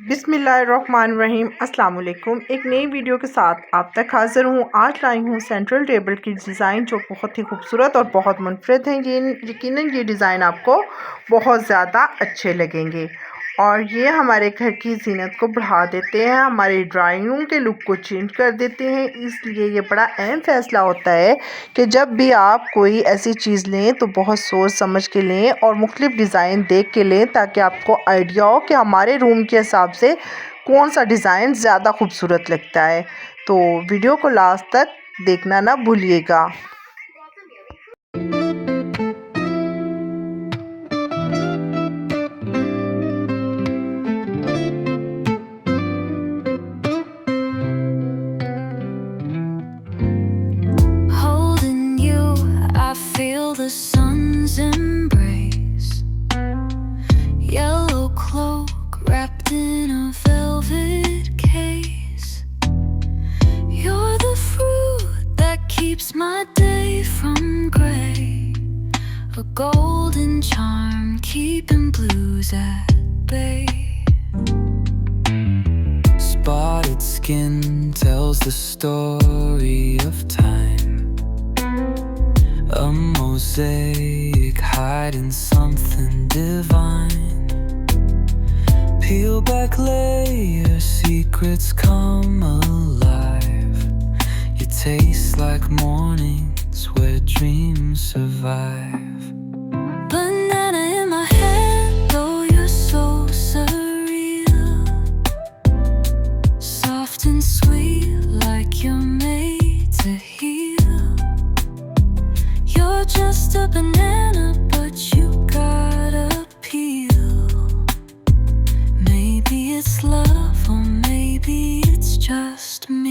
बिस्मिल्लाहिर्रहमानिर्रहीम अस्सलाम वालेकुम। एक नई वीडियो के साथ आप तक हाज़िर हूँ। आज लाई हूँ सेंट्रल टेबल की डिज़ाइन जो बहुत ही खूबसूरत और बहुत मुनफरद हैं। ये यकीनन ये डिज़ाइन आपको बहुत ज़्यादा अच्छे लगेंगे और ये हमारे घर की ज़ीनत को बढ़ा देते हैं, हमारी ड्राइंग रूम के लुक को चेंज कर देते हैं। इसलिए ये बड़ा अहम फ़ैसला होता है कि जब भी आप कोई ऐसी चीज़ लें तो बहुत सोच समझ के लें और मुख्तलिफ़ डिज़ाइन देख के लें, ताकि आपको आइडिया हो कि हमारे रूम के हिसाब से कौन सा डिज़ाइन ज़्यादा खूबसूरत लगता है। तो वीडियो को लास्ट तक देखना ना भूलिएगा। Holding you, I feel the sun's embrace. Yellow cloak wrapped in a velvet case. You're the fruit that keeps my day from gray, a golden charm keeping blues at bay. Spotted skin tells the story of time, a mosaic hiding something divine. Peel back layers, secrets come alive. You taste like mornings where dreams survive. Banana in my hand, though you're so surreal, soft and sweet like you're made to heal. You're just a banana, but you got appeal. Maybe it's love, or maybe it's just me.